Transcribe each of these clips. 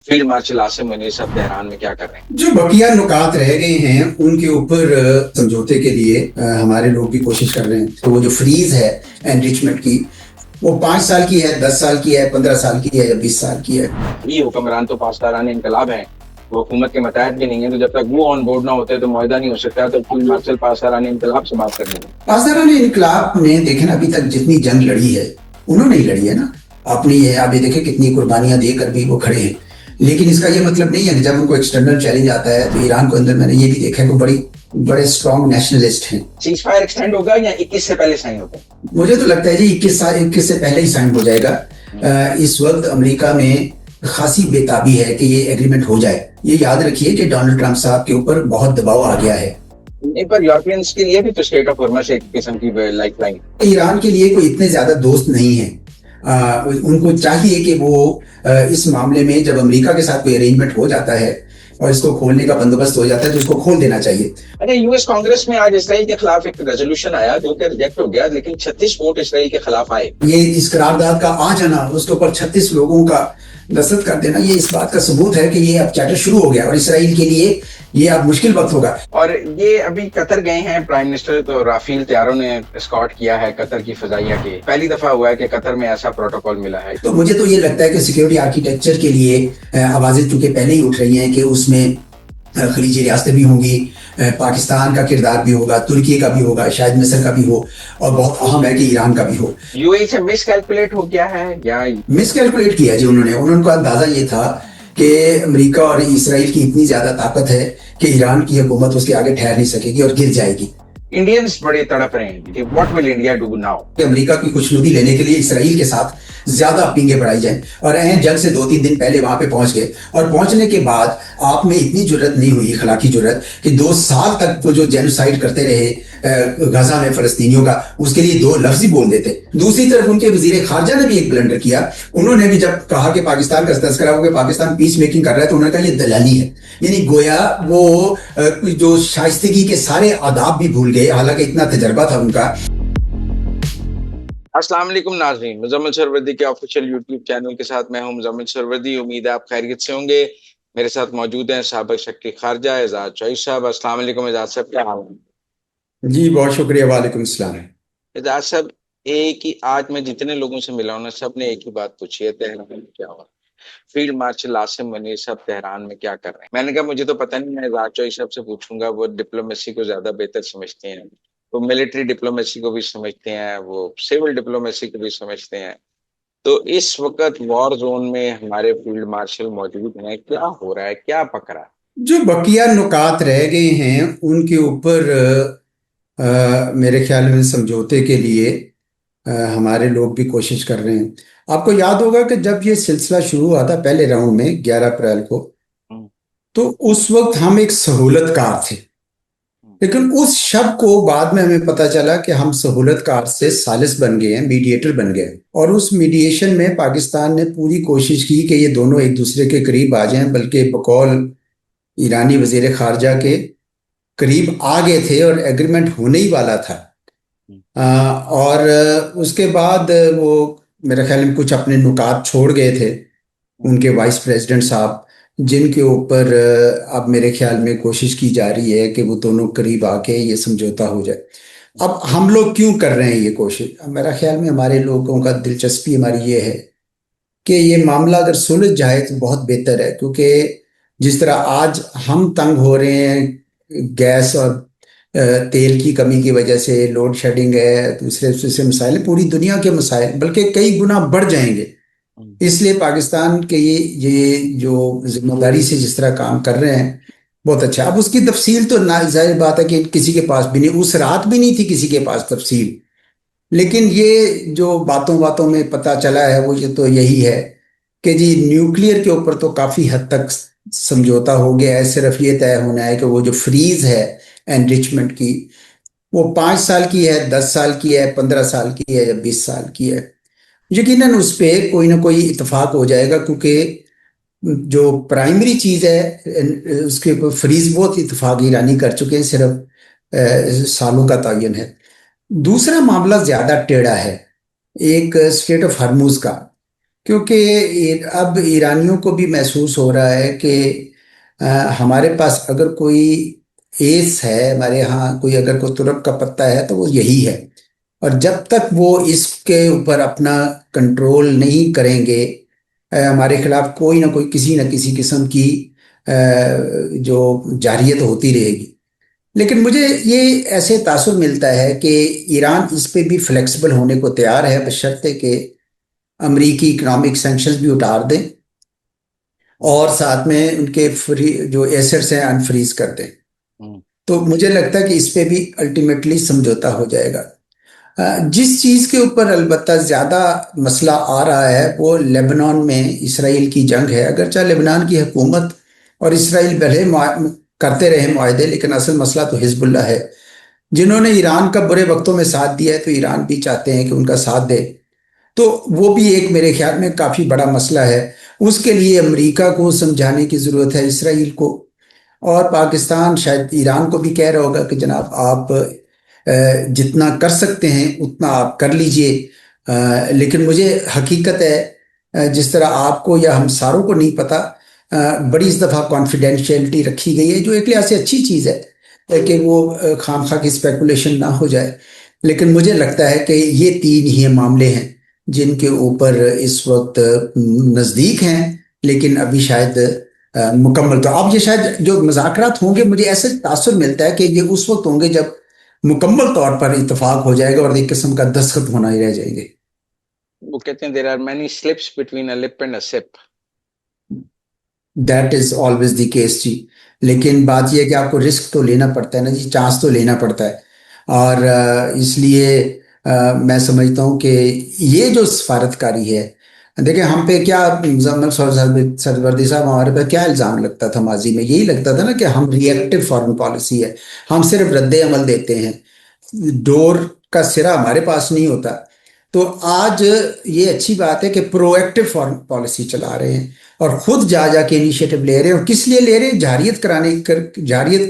Field marshal Asim Munir صاحب Tehran میں کیا کر رہے ہیں؟ جو بقیہ نکات رہ گئے ہیں ان کے اوپر سمجھوتے کے لیے ہمارے لوگ بھی کوشش کر رہے ہیں. تو وہ جو فریز ہے انریچمنٹ کی وہ 5 سال کی ہے، 10 سال کی ہے، 15 سال کی ہے یا 20 سال کی ہے. یہ حکمران تو پاسداران انقلاب ہیں، وہ حکومت کے متحد بھی نہیں ہیں، تو جب تک وہ آن بورڈ نہ ہوتے تو معاہدہ نہیں ہو سکتا. تو فیلڈ مارشل پاسداران انقلاب سے بات کرنی ہے. پاسداران انقلاب نے دیکھیں ابھی تک جتنی جنگ لڑی ہے انہوں نے ہی لڑی ہے نا اپنی ہے. ابھی دیکھیں کتنی قربانیاں دے کر بھی وہ کھڑے ہیں. لیکن اس کا یہ مطلب نہیں ہے کہ جب ان کو ایکسٹرنل چیلنج آتا ہے تو ایران کو اندر میں نے یہ بھی دیکھا ہے کہ بڑے اسٹرانگ نیشنلسٹ ہیں. سیز فائر ایکسٹینڈ ہوگا یا 21 سے پہلے سائن ہوگا؟ مجھے تو لگتا ہے جی 21 سے پہلے ہی سائن ہو جائے گا. اس وقت امریکہ میں خاصی بےتابی ہے کہ یہ ایگریمنٹ ہو جائے. یہ یاد رکھیے کہ ڈونلڈ ٹرمپ صاحب کے اوپر بہت دباؤ آ گیا ہے. ایک بار یورپینس کے لیے بھی تو اسٹیٹ آف ہرمز ایک قسم کی لائف لائن. ایران کے لیے کوئی اتنے زیادہ دوست نہیں ہیں. ان کو چاہیے کہ وہ اس معاملے میں جب امریکہ کے ساتھ کوئی ارینجمنٹ ہو جاتا ہے اور اس کو کھولنے کا بندوبست ہو جاتا ہے تو اس کو کھول دینا چاہیے. اچھا، یو ایس کانگریس میں آج اسرائیل کے خلاف ایک ریزولوشن آیا جو کہ ریجیکٹ ہو گیا، لیکن 36 ووٹ اسرائیل کے خلاف آئے. یہ اس قرارداد کا آ جانا، اس کے اوپر 36 لوگوں کا دستخط کر دینا، یہ اس بات کا ثبوت ہے کہ یہ اب چیپٹر شروع ہو گیا اور اسرائیل کے لیے یہ اب مشکل وقت ہوگا. اور یہ ابھی قطر گئے ہیں پرائم منسٹر، تو رافیل طیاروں نے اسکارٹ کیا ہے قطر کی فضائیہ کے. پہلی دفعہ ہوا ہے کہ قطر میں ایسا پروٹوکول ملا ہے. تو مجھے تو یہ لگتا ہے کہ سیکیورٹی آرکیٹیکچر کے لیے آوازیں چونکہ پہلے ہی اٹھ رہی ہیں کہ اس میں خلیجی ریاستیں بھی ہوں گی، پاکستان کا کردار بھی ہوگا، ترکی کا بھی ہوگا، شاید مصر کا بھی ہو، اور بہت اہم ہے کہ ایران کا بھی ہو. یو اے سے مس کیلکولیٹ ہو گیا ہے یا مس کیلکولیٹ کیا جی انہوں کا اندازہ یہ تھا کہ امریکہ اور اسرائیل کی اتنی زیادہ طاقت ہے کہ ایران کی حکومت اس کے آگے ٹھہر نہیں سکے گی اور گر جائے گی. انڈینز بڑے تڑپ رہے ہیں کہ what will India do now. کہ امریکہ کی خوشنودی لینے کے لیے اسرائیل کے ساتھ زیادہ پینگیں بڑھائی جائیں، اور جنگ سے 2-3 دن پہلے وہاں پہ پہنچ گئے. اور پہنچنے کے بعد آپ میں اتنی جرت نہیں ہوئی، اخلاقی جرت، کہ 2 سال تک وہ جو جینوسائیڈ کرتے رہے غزہ میں فلسطینیوں کا، اس کے لیے 2 لفظ ہی بول دیتے. دوسری طرف ان کے وزیر خارجہ نے بھی ایک بلنڈر کیا. انہوں نے بھی جب کہا کہ پاکستان کا تذکرہ ہو کہ پاکستان پیس میکنگ کر رہا ہے تو انہوں نے کہا یہ دلالی ہے. یعنی گویا وہ جو شائستگی کے سارے آداب بھی بھول گئے، حالانکہ اتنا تجربہ تھا ان کا. السلام علیکم ناظرین، مزمل سروردی کے آفیشیل یوٹیوب چینل کے ساتھ میں ہوں مزمل سروردی. امید ہے آپ خیریت سے ہوں گے. میرے ساتھ موجود ہیں سابق سیکرٹری خارجہ اعجاز چوہدری صاحب. السلام علیکم اعجاز صاحب، کیا حال ہے؟ جی بہت شکریہ، وعلیکم السلام. اعجاز صاحب، ایک ہی آج میں جتنے لوگوں سے ملا ہوں نا، سب نے ایک ہی بات پوچھی ہے، تہران میں کیا ہوا. فیلڈ مارشل عاصم منیر صاحب تہران میں کیا کر رہے ہیں؟ میں نے کہا مجھے تو پتہ نہیں، میں اعجاز چوہدری صاحب سے پوچھوں گا، وہ ڈپلومیسی کو زیادہ بہتر سمجھتے ہیں، وہ ملٹری ڈپلومیسی کو بھی سمجھتے ہیں، وہ سول ڈپلومیسی کو بھی سمجھتے ہیں. تو اس وقت وار زون میں ہمارے فیلڈ مارشل موجود ہیں، کیا ہو رہا ہے، کیا پک رہا ہے؟ جو بقیہ نکات رہ گئے ہیں ان کے اوپر میرے خیال میں سمجھوتے کے لیے ہمارے لوگ بھی کوشش کر رہے ہیں. آپ کو یاد ہوگا کہ جب یہ سلسلہ شروع ہوا تھا پہلے راؤنڈ میں 11 اپریل کو، تو اس وقت ہم ایک سہولت کار تھے. لیکن اس شب کو بعد میں ہمیں پتہ چلا کہ ہم سہولت کار سے ثالث بن گئے ہیں، میڈیٹر بن گئے. اور اس میڈیشن میں پاکستان نے پوری کوشش کی کہ یہ دونوں ایک دوسرے کے قریب آ جائیں، بلکہ بقول ایرانی وزیر خارجہ کے قریب آ گئے تھے اور ایگریمنٹ ہونے ہی والا تھا. اور اس کے بعد وہ میرے خیال میں کچھ اپنے نکات چھوڑ گئے تھے ان کے وائس پریزیڈنٹ صاحب، جن کے اوپر اب میرے خیال میں کوشش کی جا رہی ہے کہ وہ دونوں قریب آ کے یہ سمجھوتا ہو جائے. اب ہم لوگ کیوں کر رہے ہیں یہ کوشش؟ میرا خیال میں ہمارے لوگوں کا دلچسپی ہماری یہ ہے کہ یہ معاملہ اگر سلجھ جائے تو بہت بہتر ہے. کیونکہ جس طرح آج ہم تنگ ہو رہے ہیں گیس اور تیل کی کمی کی وجہ سے، لوڈ شیڈنگ ہے، دوسرے مسائل، پوری دنیا کے مسائل بلکہ کئی گنا بڑھ جائیں گے. اس لیے پاکستان کے یہ جو ذمہ داری سے جس طرح کام کر رہے ہیں بہت اچھا. اب اس کی تفصیل تو ظاہر بات ہے کہ کسی کے پاس بھی نہیں، اس رات بھی نہیں تھی کسی کے پاس تفصیل. لیکن یہ جو باتوں میں پتہ چلا ہے وہ یہ تو یہی ہے کہ جی نیوکلیئر کے اوپر تو کافی حد تک سمجھوتا ہو گیا ہے. صرف یہ طے ہونا ہے کہ وہ جو فریز ہے انریچمنٹ کی وہ 5 سال کی ہے، 10 سال کی ہے، 15 سال کی ہے یا 20 سال کی ہے. یقیناً اس پہ کوئی نہ کوئی اتفاق ہو جائے گا، کیونکہ جو پرائمری چیز ہے اس کے اوپر فریز بہت اتفاق ایرانی کر چکے ہیں، صرف سالوں کا تعین ہے. دوسرا معاملہ زیادہ ٹیڑھا ہے ایک اسٹریٹ آف ہرموز کا، کیونکہ اب ایرانیوں کو بھی محسوس ہو رہا ہے کہ ہمارے پاس اگر کوئی ایس ہے، ہمارے یہاں کوئی اگر کوئی ترک کا پتہ ہے تو وہ یہی ہے، اور جب تک وہ اس کے اوپر اپنا کنٹرول نہیں کریں گے ہمارے خلاف کوئی نہ کوئی کسی نہ کسی قسم کی جو جارحیت ہوتی رہے گی۔ لیکن مجھے یہ ایسے تاثر ملتا ہے کہ ایران اس پہ بھی فلیکسیبل ہونے کو تیار ہے، بشرطے کہ امریکی اکنامک سینکشنز بھی اتار دیں اور ساتھ میں ان کے فری جو ایسٹس ہیں انفریز کر دیں۔ تو مجھے لگتا ہے کہ اس پہ بھی الٹیمیٹلی سمجھوتا ہو جائے گا۔ جس چیز کے اوپر البتہ زیادہ مسئلہ آ رہا ہے وہ لیبنان میں اسرائیل کی جنگ ہے۔ اگرچہ لیبنان کی حکومت اور اسرائیل بھلے کرتے رہے معاہدے، لیکن اصل مسئلہ تو حزب اللہ ہے، جنہوں نے ایران کا برے وقتوں میں ساتھ دیا ہے، تو ایران بھی چاہتے ہیں کہ ان کا ساتھ دے۔ تو وہ بھی ایک میرے خیال میں کافی بڑا مسئلہ ہے۔ اس کے لیے امریکہ کو سمجھانے کی ضرورت ہے، اسرائیل کو، اور پاکستان شاید ایران کو بھی کہہ رہا ہوگا کہ جناب آپ جتنا کر سکتے ہیں اتنا آپ کر لیجئے۔ لیکن مجھے حقیقت ہے جس طرح آپ کو یا ہم ساروں کو نہیں پتا، بڑی اس دفعہ کانفیڈینشیلٹی رکھی گئی ہے، جو ایک لحاظ سے اچھی چیز ہے کہ وہ خام خواہ کی اسپیکولیشن نہ ہو جائے۔ لیکن مجھے لگتا ہے کہ یہ تین ہی معاملے ہیں جن کے اوپر اس وقت نزدیک ہیں، لیکن ابھی شاید مکمل۔ تو اب یہ شاید جو مذاکرات ہوں گے، مجھے ایسے تاثر ملتا ہے کہ یہ اس وقت ہوں گے جب مکمل طور پر اتفاق ہو جائے گا اور ایک قسم کا دستخط ہونا ہی رہ جائیں گے۔ وہ کہتے ہیں there are many slips between a lip and a sip. That is always the case جی، لیکن بات یہ ہے کہ آپ کو رسک تو لینا پڑتا ہے نا جی، چانس تو لینا پڑتا ہے، اور اس لیے میں سمجھتا ہوں کہ یہ جو سفارتکاری ہے، دیکھیں ہم پہ کیا مزمل سروردی صاحب ہمارے پہ کیا الزام لگتا تھا ماضی میں؟ یہی لگتا تھا نا کہ ہم ری ایکٹیو فارن پالیسی ہے، ہم صرف رد عمل دیتے ہیں، ڈور کا سرا ہمارے پاس نہیں ہوتا۔ تو آج یہ اچھی بات ہے کہ پرو ایکٹیو فارن پالیسی چلا رہے ہیں اور خود جا کے انیشیٹو لے رہے ہیں، اور کس لیے لے رہے ہیں؟ جارحیت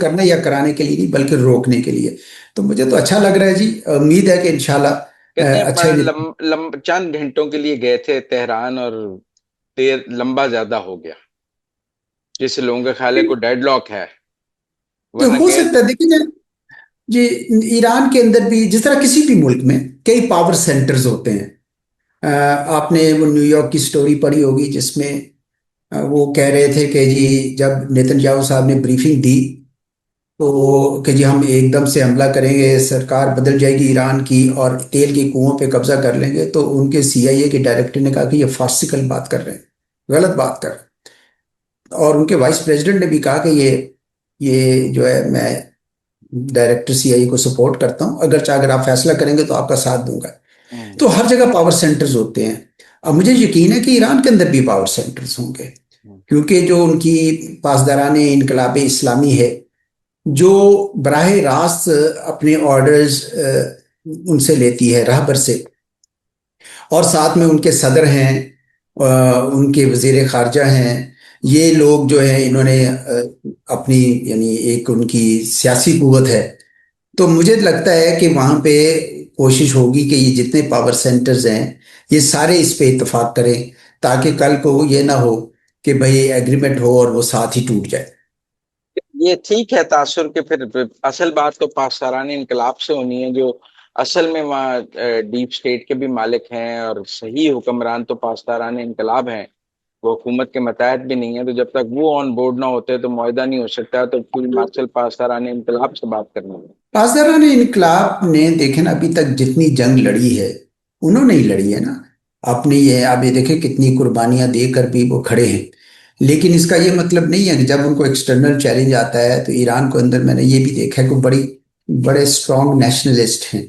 کرنے یا کرانے کے لیے نہیں، بلکہ روکنے کے لیے۔ تو مجھے تو اچھا لگ رہا ہے جی، امید ہے کہ انشاءاللہ کہتے ہیں اچھے چند گھنٹوں کے لیے گئے تھے تہران اور دیر لمبا زیادہ ہو گیا، جس سے لوگوں کے خیال ہے کوئی ڈیڈ لاک ہے، ورنہ ہو سکتا ہے۔ دیکھیں جی، ایران کے اندر بھی جس طرح کسی بھی ملک میں کئی پاور سینٹرز ہوتے ہیں۔ آپ نے وہ نیو یارک کی سٹوری پڑھی ہوگی جس میں وہ کہہ رہے تھے کہ جی جب نیتن یاہو صاحب نے بریفنگ دی تو کہ جی ہم ایک دم سے حملہ کریں گے، سرکار بدل جائے گی ایران کی اور تیل کی کنووں پہ قبضہ کر لیں گے، تو ان کے سی آئی اے کے ڈائریکٹر نے کہا کہ یہ فارسیکل بات کر رہے ہیں، غلط بات کر رہے ہیں، اور ان کے وائس پریزیڈنٹ نے بھی کہا کہ یہ جو ہے میں ڈائریکٹر سی آئی اے کو سپورٹ کرتا ہوں، اگر آپ فیصلہ کریں گے تو آپ کا ساتھ دوں گا۔ تو ہر جگہ پاور سینٹرز ہوتے ہیں۔ اب مجھے یقین ہے کہ ایران کے اندر بھی پاور سینٹرز ہوں گے، کیونکہ جو ان کی پاسداران انقلاب اسلامی ہے جو براہ راست اپنے آرڈرز ان سے لیتی ہے، رہبر سے، اور ساتھ میں ان کے صدر ہیں، ان کے وزیر خارجہ ہیں، یہ لوگ جو ہیں انہوں نے اپنی یعنی ایک ان کی سیاسی قوت ہے۔ تو مجھے لگتا ہے کہ وہاں پہ کوشش ہوگی کہ یہ جتنے پاور سینٹرز ہیں یہ سارے اس پہ اتفاق کریں، تاکہ کل کو یہ نہ ہو کہ بھئی ایگریمنٹ ہو اور وہ ساتھ ہی ٹوٹ جائے۔ یہ ٹھیک ہے تاثر کے، پھر اصل بات تو پاسداران انقلاب سے ہونی ہے، جو اصل میں وہاں ڈیپ سٹیٹ کے بھی مالک ہیں، اور صحیح حکمران تو پاسداران انقلاب ہیں، وہ حکومت کے متحد بھی نہیں ہے۔ تو جب تک وہ آن بورڈ نہ ہوتے تو معاہدہ نہیں ہو سکتا۔ تو فیلڈ مارشل پاسداران انقلاب سے بات کرنا ہے۔ پاسداران انقلاب نے دیکھیں نا ابھی تک جتنی جنگ لڑی ہے انہوں نے ہی لڑی ہے نا اپنی، یہ آپ یہ دیکھیں کتنی قربانیاں دے کر بھی وہ کھڑے ہیں۔ لیکن اس کا یہ مطلب نہیں ہے کہ جب ان کو ایکسٹرنل چیلنج آتا ہے تو ایران کو اندر میں نے یہ بھی دیکھا ہے کہ بڑے اسٹرانگ نیشنلسٹ ہیں،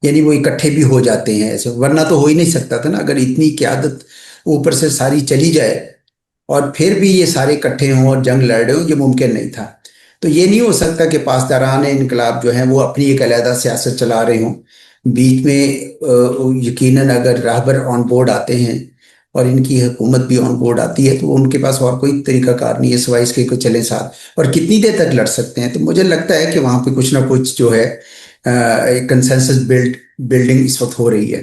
یعنی وہ اکٹھے بھی ہو جاتے ہیں ایسے، ورنہ تو ہو ہی نہیں سکتا تھا نا، اگر اتنی قیادت اوپر سے ساری چلی جائے اور پھر بھی یہ سارے اکٹھے ہوں اور جنگ لڑ رہے ہوں، یہ ممکن نہیں تھا۔ تو یہ نہیں ہو سکتا کہ پاسداران انقلاب جو ہیں وہ اپنی ایک علیحدہ سیاست چلا رہے ہوں، بیچ میں یقیناً اگر راہبر آن بورڈ آتے ہیں اور ان کی حکومت بھی آن بورڈ آتی ہے تو ان کے پاس اور کوئی طریقہ کار نہیں ہے سوائے اس کے کہ چلے ساتھ، اور کتنی دیر تک لڑ سکتے ہیں۔ تو مجھے لگتا ہے کہ وہاں پہ کچھ نہ کچھ جو ہے ایک کنسنسس بلڈنگ اس وقت ہو رہی ہے۔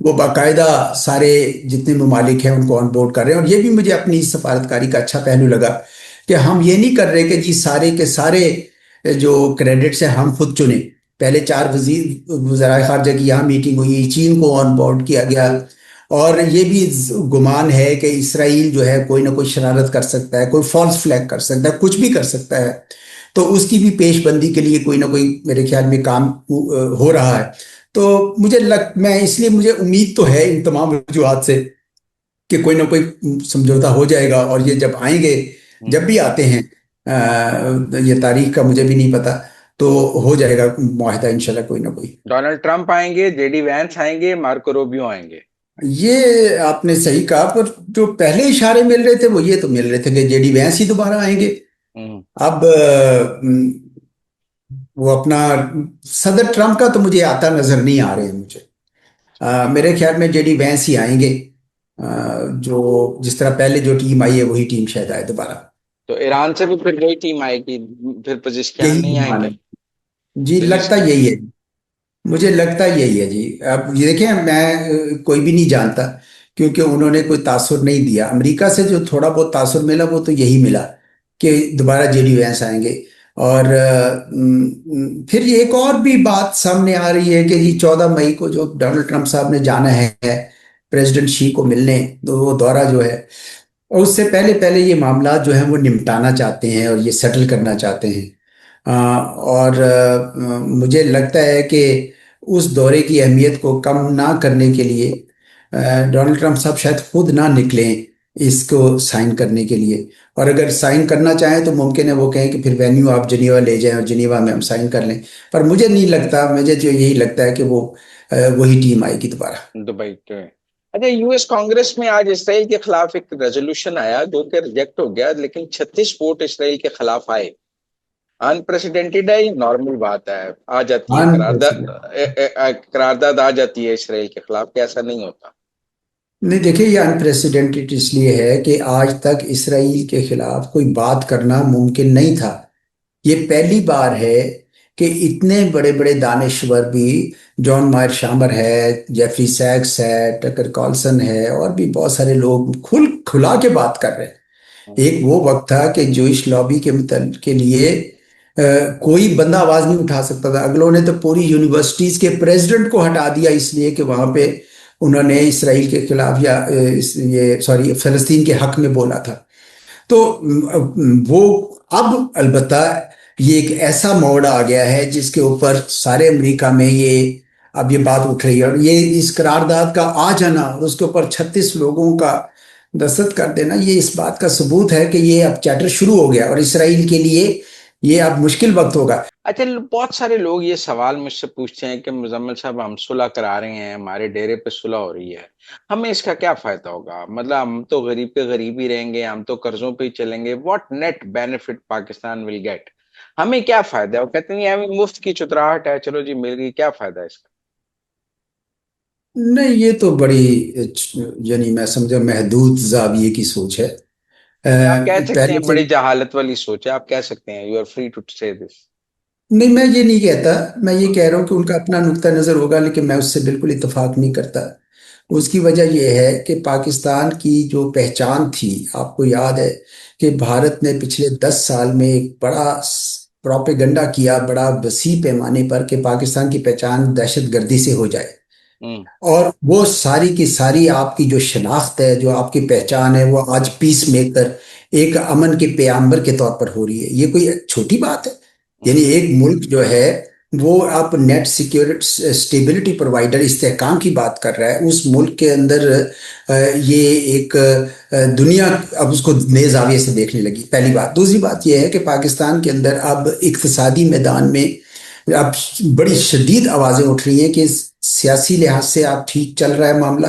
وہ باقاعدہ سارے جتنے ممالک ہیں ان کو آن بورڈ کر رہے ہیں، اور یہ بھی مجھے اپنی سفارتکاری کا اچھا پہلو لگا کہ ہم یہ نہیں کر رہے کہ جی سارے کے سارے جو کریڈٹس ہیں ہم خود چنیں۔ پہلے چار وزرائے خارجہ کی یہاں میٹنگ ہوئی، چین کو آن بورڈ کیا گیا، اور یہ بھی گمان ہے کہ اسرائیل جو ہے کوئی نہ کوئی شرارت کر سکتا ہے، کوئی فالس فلیگ کر سکتا ہے، کچھ بھی کر سکتا ہے، تو اس کی بھی پیش بندی کے لیے کوئی نہ کوئی میرے خیال میں کام ہو رہا ہے۔ تو میں اس لیے مجھے امید تو ہے ان تمام وجوہات سے کہ کوئی نہ کوئی سمجھوتا ہو جائے گا، اور یہ جب آئیں گے، جب بھی آتے ہیں، یہ تاریخ کا مجھے بھی نہیں پتا، تو ہو جائے گا معاہدہ انشاءاللہ کوئی نہ کوئی۔ ڈونلڈ ٹرمپ آئیں گے، جے ڈی وینس آئیں گے، مارکو روبیو آئیں گے؟ یہ آپ نے صحیح کہا، پر جو پہلے اشارے مل رہے تھے وہ یہ تو مل رہے تھے کہ جے ڈی وینس ہی دوبارہ آئیں گے۔ ہوں۔ اب وہ اپنا صدر ٹرمپ کا تو مجھے آتا نظر نہیں آ رہے ہیں مجھے، میرے خیال میں جے ڈی وینس ہی آئیں گے، جو جس طرح پہلے جو ٹیم آئی ہے وہی ٹیم شاید آئے دوبارہ۔ تو ایران سے بھی پھر وہی ٹیم آئے گی، پھر پزشکیان یہی نہیں آئیں گمان گے؟ ہے جی، لگتا پزشکیان یہی ہے، مجھے لگتا یہی ہے جی۔ اب یہ دیکھیں، میں کوئی بھی نہیں جانتا، کیونکہ انہوں نے کوئی تاثر نہیں دیا۔ امریکہ سے جو تھوڑا بہت تاثر ملا وہ تو یہی ملا کہ دوبارہ جے ڈی وینس آئیں گے۔ اور پھر یہ ایک اور بھی بات سامنے آ رہی ہے کہ جی 14 مئی کو جو ڈونلڈ ٹرمپ صاحب نے جانا ہے پریزیڈنٹ شی کو ملنے، تو وہ دورہ جو ہے، اور اس سے پہلے پہلے یہ معاملات جو ہیں وہ نمٹانا چاہتے ہیں اور یہ سیٹل کرنا چاہتے ہیں۔ اور مجھے لگتا ہے کہ اس دورے کی اہمیت کو کم نہ کرنے کے لیے ڈونلڈ ٹرمپ صاحب شاید خود نہ نکلیں اس کو سائن کرنے کے لیے، اور اگر سائن کرنا چاہیں تو ممکن ہے وہ کہیں کہ پھر وینیو آپ جنیوا لے جائیں اور جنیوا میں ہم سائن کر لیں، پر مجھے نہیں لگتا، مجھے جو یہی لگتا ہے کہ وہ وہی ٹیم آئے گی دوبارہ۔ دبئی کے۔ اچھا، یو ایس کانگریس میں آج اسرائیل کے خلاف ایک ریزولوشن آیا جو کہ ریجیکٹ ہو گیا، لیکن 36 ووٹ اسرائیل کے خلاف آئے۔ انپریسیڈنٹڈ ہے، یہ نارمل بات ہے، آ جاتی ہے قرارداد آ جاتی ہے اسرائیل کے خلاف، کہ ایسا نہیں ہوتا؟ نہیں دیکھیں، یہ انپریسیڈنٹڈ اس لیے ہے کہ آج تک اسرائیل کے خلاف کوئی بات کرنا ممکن نہیں تھا۔ یہ پہلی بار ہے کہ اتنے بڑے بڑے دانشور بھی، جان مائر شامر ہے، جیفری سیکس ہے، ٹکر کارلسن ہے، اور بھی بہت سارے لوگ کھلا کے بات کر رہے ہیں۔ ایک وہ وقت تھا کہ جوئش لابی کے لیے کوئی بندہ آواز نہیں اٹھا سکتا تھا، اگلوں نے تو پوری یونیورسٹیز کے پریزیڈنٹ کو ہٹا دیا اس لیے کہ وہاں پہ انہوں نے اسرائیل کے خلاف یا فلسطین کے حق میں بولا تھا۔ تو وہ اب البتہ یہ ایک ایسا موڑ آ گیا ہے جس کے اوپر سارے امریکہ میں اب یہ بات اٹھ رہی ہے، اور یہ اس قرارداد کا آ جانا اور اس کے اوپر 36 لوگوں کا دستخط کر دینا، یہ اس بات کا ثبوت ہے کہ یہ اب چیپٹر شروع ہو گیا اور اسرائیل کے لیے یہ اب مشکل وقت ہوگا۔ اچھا، بہت سارے لوگ یہ سوال مجھ سے پوچھتے ہیں کہ مزمل صاحب، ہم صلح کرا رہے ہیں، ہمارے ڈیرے پہ صلح ہو رہی ہے، ہمیں اس کا کیا فائدہ ہوگا؟ مطلب ہم تو غریب پہ غریب ہی رہیں گے، ہم تو قرضوں پہ ہی چلیں گے، what net benefit Pakistan will get? ہمیں کیا فائدہ ہے؟ وہ کہتے ہیں ہمیں مفت کی چتراہٹ ہے، چلو جی مل گئی، کیا فائدہ ہے اس کا؟ نہیں، یہ تو بڑی یعنی میں سمجھا محدود زاویے کی سوچ ہے۔ آپ کہہ سکتے ہیں پہلے سے بڑی جہالت والی سوچ ہے، آپ کہہ سکتے ہیں، یو آر فری ٹو سے دس۔ نہیں، میں یہ نہیں کہتا، میں یہ کہہ رہا ہوں کہ ان کا اپنا نقطہ نظر ہوگا، لیکن میں اس سے بالکل اتفاق نہیں کرتا۔ اس کی وجہ یہ ہے کہ پاکستان کی جو پہچان تھی، آپ کو یاد ہے کہ بھارت نے پچھلے 10 سال میں ایک بڑا پروپیگنڈا کیا، بڑا وسیع پیمانے پر، کہ پاکستان کی پہچان دہشت گردی سے ہو جائے، اور وہ ساری کی ساری آپ کی جو شناخت ہے، جو آپ کی پہچان ہے، وہ آج پیس میکر، ایک امن کے پیامبر کے طور پر ہو رہی ہے۔ یہ کوئی چھوٹی بات ہے؟ یعنی ایک ملک جو ہے وہ آپ نیٹ سیکیورٹی اسٹیبلٹی پرووائڈر، استحکام کی بات کر رہا ہے، اس ملک کے اندر یہ ایک دنیا اب اس کو نئے زاویے سے دیکھنے لگی، پہلی بات۔ دوسری بات یہ ہے کہ پاکستان کے اندر اب اقتصادی میدان میں اب بڑی شدید آوازیں اٹھ رہی ہیں کہ سیاسی لحاظ سے آپ ٹھیک چل رہا ہے معاملہ،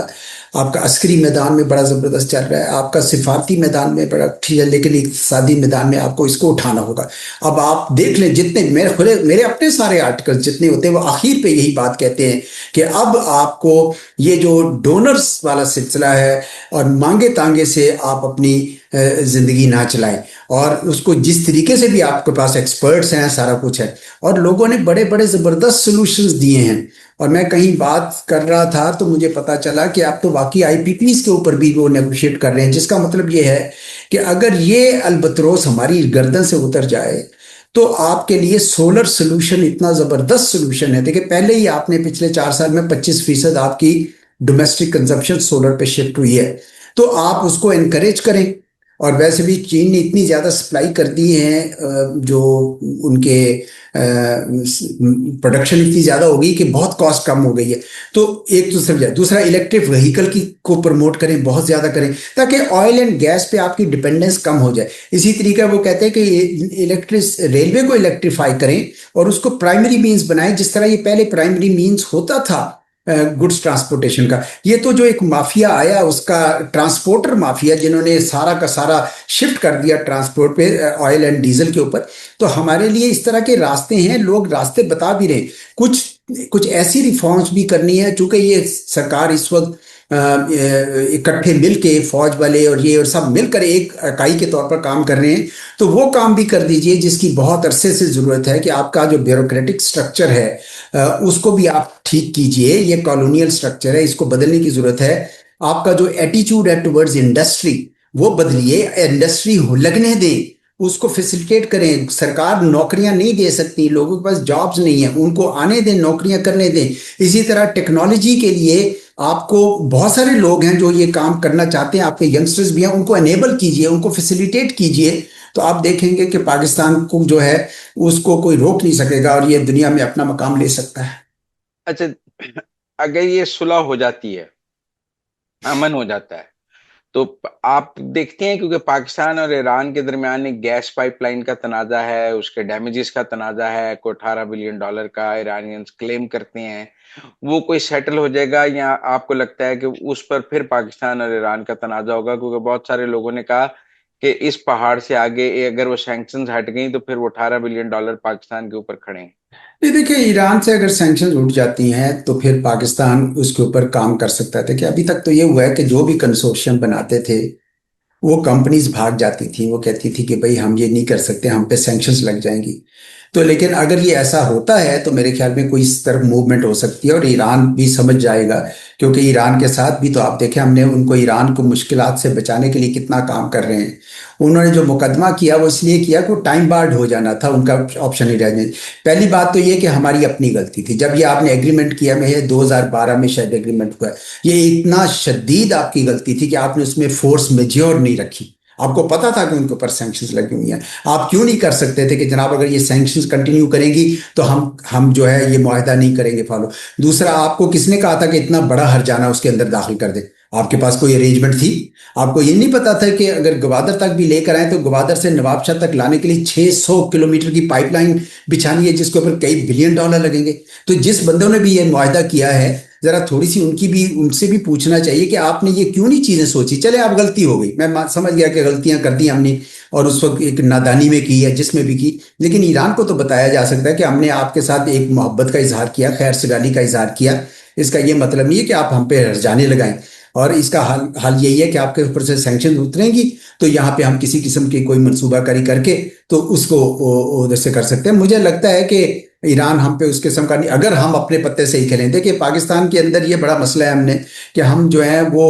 آپ کا عسکری میدان میں بڑا زبردست چل رہا ہے، آپ کا سفارتی میدان میں بڑا ٹھیک ہے، لیکن اقتصادی میدان میں آپ کو اس کو اٹھانا ہوگا۔ اب آپ دیکھ لیں، جتنے میرے اپنے سارے آرٹیکل جتنے ہوتے ہیں وہ آخر پہ یہی بات کہتے ہیں کہ اب آپ کو یہ جو ڈونرز والا سلسلہ ہے اور مانگے تانگے سے آپ اپنی زندگی نہ چلائیں، اور اس کو جس طریقے سے بھی آپ کے پاس ایکسپرٹس ہیں، سارا کچھ ہے، اور لوگوں نے بڑے بڑے زبردست سلوشنز دیے ہیں، اور میں کہیں بات کر رہا تھا تو مجھے پتا چلا کہ آپ تو واقعی آئی پی پیز کے اوپر بھی وہ نیگوشیٹ کر رہے ہیں، جس کا مطلب یہ ہے کہ اگر یہ البتروس ہماری گردن سے اتر جائے تو آپ کے لیے سولر سولوشن اتنا زبردست سولوشن ہے. دیکھیں پہلے ہی آپ نے پچھلے 4 سال میں 25% آپ کی ڈومیسٹک کنزمپشن سولر پہ شفٹ ہوئی ہے. تو آپ اس کو انکریج کریں. اور ویسے بھی چین نے اتنی زیادہ سپلائی کر دی ہیں، جو ان کے پروڈکشن اتنی زیادہ ہو گئی کہ بہت کاسٹ کم ہو گئی ہے. تو ایک تو سمجھا، دوسرا الیکٹرک وہیکل کی کو پروموٹ کریں، بہت زیادہ کریں، تاکہ آئل اینڈ گیس پہ آپ کی ڈپینڈنس کم ہو جائے. اسی طریقہ وہ کہتے ہیں کہ ریلوے کو الیکٹریفائی کریں اور اس کو پرائمری مینز بنائیں، جس طرح یہ پہلے پرائمری مینز ہوتا تھا گڈس ٹرانسپورٹیشن کا. یہ تو جو ایک مافیا آیا اس کا ٹرانسپورٹر مافیا، جنہوں نے سارا کا سارا شفٹ کر دیا ٹرانسپورٹ پہ آئل اینڈ ڈیزل کے اوپر. تو ہمارے لیے اس طرح کے راستے ہیں، لوگ راستے بتا بھی رہے ہیں. کچھ ایسی ریفارمز بھی کرنی ہے، چونکہ یہ سرکار اس وقت اکٹھے مل کے فوج والے اور یہ اور سب مل کر ایک اکائی کے طور پر کام کر رہے ہیں. تو وہ کام بھی کر دیجئے جس کی بہت عرصے سے ضرورت ہے، کہ آپ کا جو بیوروکریٹک سٹرکچر ہے اس کو بھی آپ ٹھیک کیجئے. یہ کالونیل سٹرکچر ہے، اس کو بدلنے کی ضرورت ہے. آپ کا جو ایٹیچیوڈ ہے ٹورڈز انڈسٹری وہ بدلیے. انڈسٹری لگنے دیں، اس کو فیسیلیٹیٹ کریں. سرکار نوکریاں نہیں دے سکتی، لوگوں کے پاس جابز نہیں ہیں، ان کو آنے دیں، نوکریاں کرنے دیں. اسی طرح ٹیکنالوجی کے لیے آپ کو بہت سارے لوگ ہیں جو یہ کام کرنا چاہتے ہیں، آپ کے ینگسٹرز بھی ہیں، ان کو انیبل کیجئے، ان کو فیسیلیٹیٹ کیجئے. تو آپ دیکھیں گے کہ پاکستان کو جو ہے اس کو کوئی روک نہیں سکے گا اور یہ دنیا میں اپنا مقام لے سکتا ہے. اچھا، اگر یہ صلح ہو جاتی ہے، امن ہو جاتا ہے، تو آپ دیکھتے ہیں کیونکہ پاکستان اور ایران کے درمیان ایک گیس پائپ لائن کا تنازع ہے، اس کے ڈیمیجز کا تنازع ہے، کوئی $18 بلین کا ایرانینز کلیم کرتے ہیں، وہ کوئی سیٹل ہو جائے گا، یا آپ کو لگتا ہے کہ اس پر پھر پاکستان اور ایران کا تنازع ہوگا؟ کیونکہ بہت سارے لوگوں نے کہا کہ اس پہاڑ سے آگے اگر وہ سینکشنز ہٹ گئیں تو پھر وہ $18 بلین پاکستان کے اوپر کھڑے ہیں. یہ دیکھیں، ایران سے اگر سینکشنز اٹھ جاتی ہیں تو پھر پاکستان اس کے اوپر کام کر سکتا ہے. کہ ابھی تک تو یہ ہوا ہے کہ جو بھی کنسورشیم بناتے تھے وہ کمپنیز بھاگ جاتی تھیں، وہ کہتی تھی کہ بھئی ہم یہ نہیں کر سکتے، ہم پہ سینکشنز لگ جائیں گی. تو لیکن اگر یہ ایسا ہوتا ہے تو میرے خیال میں کوئی اس طرف موومنٹ ہو سکتی ہے، اور ایران بھی سمجھ جائے گا. کیونکہ ایران کے ساتھ بھی تو آپ دیکھیں، ہم نے ان کو، ایران کو مشکلات سے بچانے کے لیے کتنا کام کر رہے ہیں. انہوں نے جو مقدمہ کیا وہ اس لیے کیا کہ وہ ٹائم بارڈ ہو جانا تھا، ان کا آپشن ہی رہ جائے. پہلی بات تو یہ کہ ہماری اپنی غلطی تھی جب یہ آپ نے ایگریمنٹ کیا. میں 2012 میں شاید ایگریمنٹ ہوا ہے. یہ اتنا شدید آپ کی غلطی تھی کہ آپ نے اس میں فورس میجور نہیں رکھی. آپ کو پتا تھا کہ ان کے اوپر سینکشنز لگی ہوئی ہیں. آپ کیوں نہیں کر سکتے تھے کہ جناب اگر یہ سینکشنز کنٹینیو کریں گی تو ہم جو ہے یہ معاہدہ نہیں کریں گے فالو. دوسرا، آپ کو کس نے کہا تھا کہ اتنا بڑا ہرجانہ اس کے اندر داخل کر دیں؟ آپ کے پاس کوئی ارینجمنٹ تھی؟ آپ کو یہ نہیں پتا تھا کہ اگر گوادر تک بھی لے کر آئیں تو گوادر سے نواب شاہ تک لانے کے لیے 600 کلومیٹر کی پائپ لائن بچھانی ہے، جس کے اوپر کئی بلین ڈالر لگیں گے. تو جس بندوں نے بھی یہ معاہدہ کیا ہے، ذرا تھوڑی سی ان سے بھی پوچھنا چاہیے کہ آپ نے یہ کیوں نہیں چیزیں سوچی. چلے آپ غلطی ہو گئی، میں سمجھ گیا کہ غلطیاں کر دی ہم نے اور اس وقت ایک نادانی میں کی ہے، جس میں بھی کی. لیکن ایران کو تو بتایا جا سکتا ہے کہ ہم نے آپ کے ساتھ ایک محبت کا اظہار کیا، خیر سگالی کا اظہار کیا. اس کا یہ مطلب نہیں ہے کہ آپ ہم پہ ہرجانے لگائیں. اور اس کا حل یہی ہے کہ آپ کے اوپر سے سینکشن اتریں گی تو یہاں پہ ہم کسی قسم کی کوئی منصوبہ کاری کر کے تو اس کو ادھر سے کر سکتے ہیں. مجھے لگتا ہے کہ ایران ہم پہ اس قسم کا نہیں، اگر ہم اپنے پتے سے ہی کھیلیں. دیکھیں پاکستان کے اندر یہ بڑا مسئلہ ہے ہم نے کہ ہم جو ہیں وہ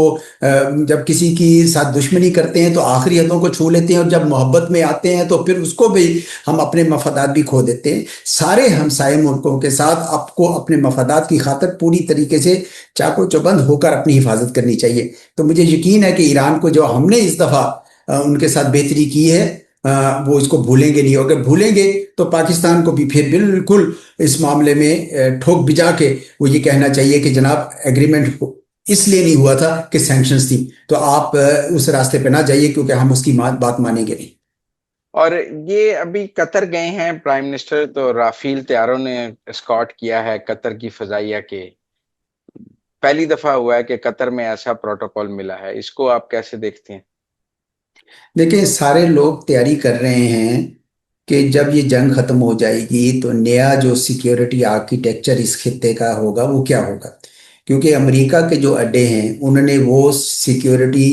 جب کسی کی ساتھ دشمنی کرتے ہیں تو آخری حدوں کو چھو لیتے ہیں، اور جب محبت میں آتے ہیں تو پھر اس کو بھی ہم اپنے مفادات بھی کھو دیتے ہیں. سارے ہمسائے ملکوں کے ساتھ آپ کو اپنے مفادات کی خاطر پوری طریقے سے چاقو چوبند ہو کر اپنی حفاظت کرنی چاہیے. تو مجھے یقین ہے کہ ایران کو جو ہم نے اس دفعہ ان کے ساتھ بہتری کی ہے وہ اس کو بھولیں گے نہیں. اگر بھولیں گے تو پاکستان کو بھی پھر بالکل اس معاملے میں ٹھوک بجا کے وہ یہ کہنا چاہیے کہ جناب ایگریمنٹ اس لیے نہیں ہوا تھا کہ سینکشنز تھی، تو آپ اس راستے پہ نہ جائیے کیونکہ ہم اس کی بات مانیں گے نہیں. اور یہ ابھی قطر گئے ہیں پرائم منسٹر، تو رافیل طیاروں نے اسکارٹ کیا ہے قطر کی فضائیہ کے. پہلی دفعہ ہوا ہے کہ قطر میں ایسا پروٹوکول ملا ہے، اس کو آپ کیسے دیکھتے ہیں؟ دیکھیں سارے لوگ تیاری کر رہے ہیں کہ جب یہ جنگ ختم ہو جائے گی تو نیا جو سیکیورٹی آرکیٹیکچر اس خطے کا ہوگا وہ کیا ہوگا. کیونکہ امریکہ کے جو اڈے ہیں انہوں نے وہ سیکیورٹی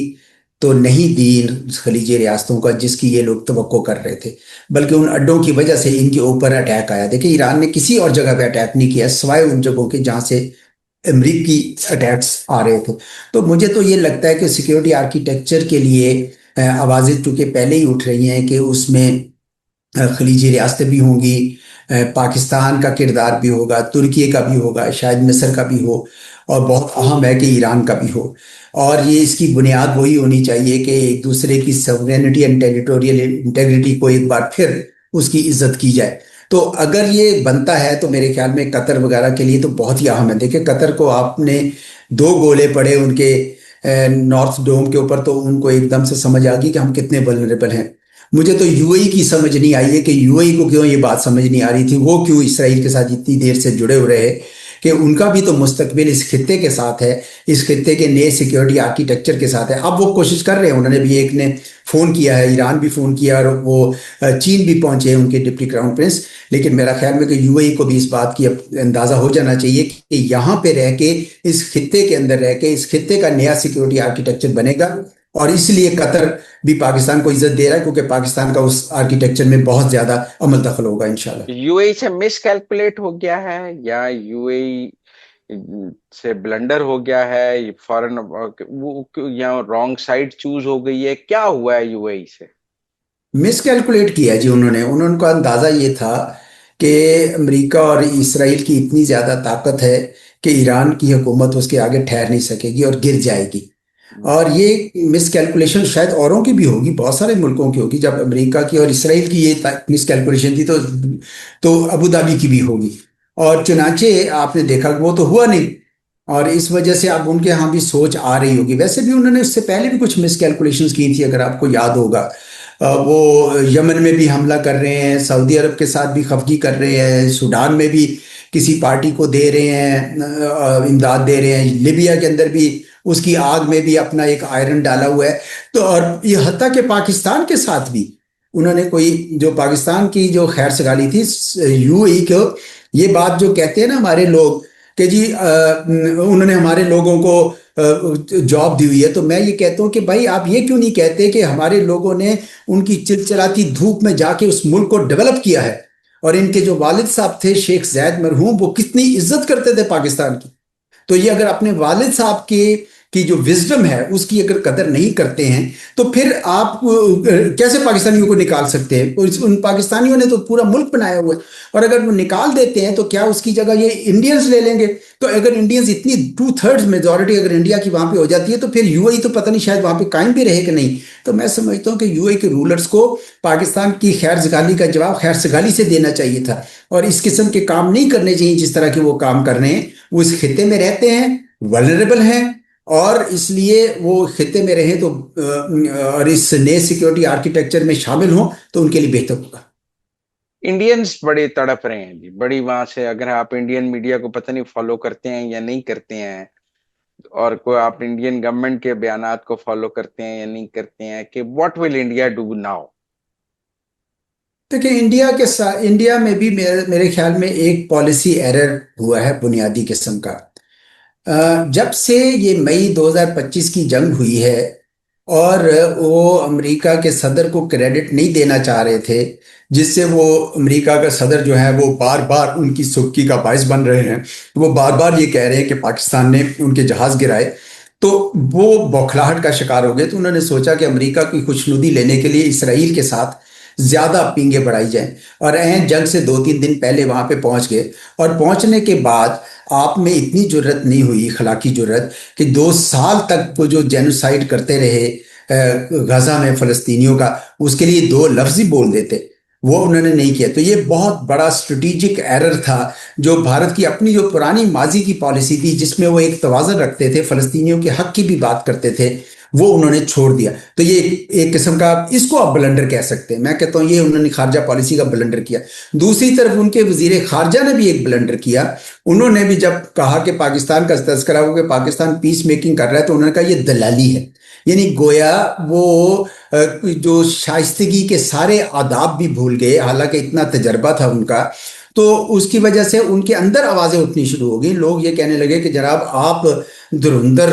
تو نہیں دی ان خلیجی ریاستوں کا جس کی یہ لوگ توقع کر رہے تھے، بلکہ ان اڈوں کی وجہ سے ان کے اوپر اٹیک آیا۔ دیکھیں ایران نے کسی اور جگہ پہ اٹیک نہیں کیا سوائے ان جگہوں کے جہاں سے امریکی اٹیکس آ رہے تھے۔ تو مجھے تو یہ لگتا ہے کہ سیکیورٹی آرکیٹیکچر کے لیے آوازیں چونکہ پہلے ہی اٹھ رہی ہیں کہ اس میں خلیجی ریاستیں بھی ہوں گی، پاکستان کا کردار بھی ہوگا، ترکی کا بھی ہوگا، شاید مصر کا بھی ہو، اور بہت اہم ہے کہ ایران کا بھی ہو۔ اور یہ اس کی بنیاد وہی ہونی چاہیے کہ ایک دوسرے کی سوورینٹی اینڈ ٹیریٹوریل انٹیگریٹی کو ایک بار پھر اس کی عزت کی جائے۔ تو اگر یہ بنتا ہے تو میرے خیال میں قطر وغیرہ کے لیے تو بہت ہی اہم ہے۔ دیکھیں قطر کو آپ نے 2 گولے پڑے ان کے نارتھ ڈوم کے اوپر تو ان کو ایک دم سے سمجھ آ گئی کہ ہم کتنے ولنریبل ہیں۔ مجھے تو یو اے ای کی سمجھ نہیں آئی ہے کہ یو اے ای کو کیوں یہ بات سمجھ نہیں آ رہی تھی، وہ کیوں اسرائیل کے ساتھ اتنی دیر سے جڑے ہوئے رہے، کہ ان کا بھی تو مستقبل اس خطے کے ساتھ ہے، اس خطے کے نئے سیکیورٹی آرکیٹیکچر کے ساتھ ہے۔ اب وہ کوشش کر رہے ہیں، انہوں نے بھی ایک نے فون کیا ہے، ایران بھی فون کیا، اور وہ چین بھی پہنچے ہیں ان کے ڈپٹی کراؤن پرنس۔ لیکن میرا خیال میں کہ یو اے ای کو بھی اس بات کی اندازہ ہو جانا چاہیے کہ یہاں پہ رہ کے، اس خطے کے اندر رہ کے اس خطے کا نیا سیکیورٹی آرکیٹیکچر بنے گا، اور اس لیے قطر بھی پاکستان کو عزت دے رہا ہے کیونکہ پاکستان کا اس آرکیٹیکچر میں بہت زیادہ عمل دخل ہوگا انشاءاللہ۔ یو اے سے مس کیلکولیٹ ہو گیا ہے یا یو اے سے بلنڈر ہو گیا ہے، فورن یا رانگ سائڈ چوز ہو گئی ہے، کیا ہوا ہے یو اے سے؟ مس کیلکولیٹ کیا جی انہوں کا اندازہ یہ تھا کہ امریکہ اور اسرائیل کی اتنی زیادہ طاقت ہے کہ ایران کی حکومت اس کے آگے ٹھہر نہیں سکے گی اور گر جائے گی۔ اور یہ مس کیلکولیشن شاید اوروں کی بھی ہوگی، بہت سارے ملکوں کی ہوگی۔ جب امریکہ کی اور اسرائیل کی یہ مس کیلکولیشن تھی تو ابو دھابی کی بھی ہوگی، اور چنانچہ آپ نے دیکھا کہ وہ تو ہوا نہیں، اور اس وجہ سے اب ان کے ہاں بھی سوچ آ رہی ہوگی۔ ویسے بھی انہوں نے اس سے پہلے بھی کچھ مس کیلکولیشنز کی تھی، اگر آپ کو یاد ہوگا۔ وہ یمن میں بھی حملہ کر رہے ہیں، سعودی عرب کے ساتھ بھی خفگی کر رہے ہیں، سوڈان میں بھی کسی پارٹی کو دے رہے ہیں، امداد دے رہے ہیں، لیبیا کے اندر بھی اس کی آگ میں بھی اپنا ایک آئرن ڈالا ہوا ہے۔ تو اور یہ حتیٰ کہ پاکستان کے ساتھ بھی انہوں نے کوئی جو پاکستان کی جو خیر سگالی تھی یو اے ای کو، یہ بات جو کہتے ہیں نا ہمارے لوگ کہ جی انہوں نے ہمارے لوگوں کو جاب دی ہوئی ہے، تو میں یہ کہتا ہوں کہ بھائی آپ یہ کیوں نہیں کہتے کہ ہمارے لوگوں نے ان کی چلچلاتی دھوپ میں جا کے اس ملک کو ڈیولپ کیا ہے، اور ان کے جو والد صاحب تھے شیخ زید مرحوم، وہ کتنی عزت کرتے تھے پاکستان کی۔ تو یہ اگر اپنے والد صاحب کی جو وزڈم ہے اس کی اگر قدر نہیں کرتے ہیں تو پھر آپ کیسے پاکستانیوں کو نکال سکتے ہیں؟ ان پاکستانیوں نے تو پورا ملک بنایا ہوا ہے، اور اگر وہ نکال دیتے ہیں تو کیا اس کی جگہ یہ انڈینز لے لیں گے؟ تو اگر انڈینز اتنی 2/3 میجورٹی اگر انڈیا کی وہاں پہ ہو جاتی ہے تو پھر یو اے تو پتہ نہیں شاید وہاں پہ قائم بھی رہے کہ نہیں۔ تو میں سمجھتا ہوں کہ یو اے کے رولرز کو پاکستان کی خیر سگالی کا جواب خیر سگالی سے دینا چاہیے تھا، اور اس قسم کے کام نہیں کرنے چاہیے جس طرح کے وہ کام کر رہے ہیں۔ وہ اس خطے میں رہتے ہیں، ولنریبل ہیں، اور اس لیے وہ خطے میں رہیں تو اور اس نئے سیکیورٹی آرکیٹیکچر میں شامل ہوں تو ان کے لیے بہتر ہوگا۔ انڈینز بڑے تڑپ رہے ہیں جی، بڑی وہاں سے اگر آپ انڈین میڈیا کو پتہ نہیں فالو کرتے ہیں یا نہیں کرتے ہیں، اور کوئی آپ انڈین گورنمنٹ کے بیانات کو فالو کرتے ہیں یا نہیں کرتے ہیں، کہ what will India do now? دیکھیں انڈیا میں بھی میرے خیال میں ایک پالیسی ایرر ہوا ہے بنیادی قسم کا۔ جب سے یہ مئی 2025 کی جنگ ہوئی ہے اور وہ امریکہ کے صدر کو کریڈٹ نہیں دینا چاہ رہے تھے، جس سے وہ امریکہ کا صدر جو ہے وہ بار بار ان کی سبکی کا باعث بن رہے ہیں، وہ بار بار یہ کہہ رہے ہیں کہ پاکستان نے ان کے جہاز گرائے، تو وہ بوکھلاہٹ کا شکار ہو گئے۔ تو انہوں نے سوچا کہ امریکہ کی خوشنودی لینے کے لیے اسرائیل کے ساتھ زیادہ پینگیں بڑھائی جائیں، اور عین جنگ سے 2-3 دن پہلے وہاں پہ پہنچ گئے، اور پہنچنے کے بعد آپ میں اتنی جرت نہیں ہوئی، اخلاقی جرت، کہ 2 سال تک وہ جو جینوسائیڈ کرتے رہے غزہ میں فلسطینیوں کا، اس کے لیے 2 لفظ ہی بول دیتے، وہ انہوں نے نہیں کیا۔ تو یہ بہت بڑا اسٹریٹجک ایرر تھا جو بھارت کی اپنی جو پرانی ماضی کی پالیسی تھی، جس میں وہ ایک توازن رکھتے تھے، فلسطینیوں کے حق کی بھی بات کرتے تھے، وہ انہوں نے چھوڑ دیا۔ تو یہ ایک قسم کا اس کو آپ بلنڈر کہہ سکتے ہیں، میں کہتا ہوں یہ انہوں نے خارجہ پالیسی کا بلنڈر کیا۔ دوسری طرف ان کے وزیر خارجہ نے بھی ایک بلنڈر کیا، انہوں نے بھی جب کہا کہ پاکستان کا تذکرہ ہو کہ پاکستان پیس میکنگ کر رہا ہے، تو انہوں نے کہا یہ دلالی ہے، یعنی گویا وہ جو شائستگی کے سارے آداب بھی بھول گئے، حالانکہ اتنا تجربہ تھا ان کا۔ تو اس کی وجہ سے ان کے اندر آوازیں اٹھنی شروع ہو گئی، لوگ یہ کہنے لگے کہ جناب آپ دھرندر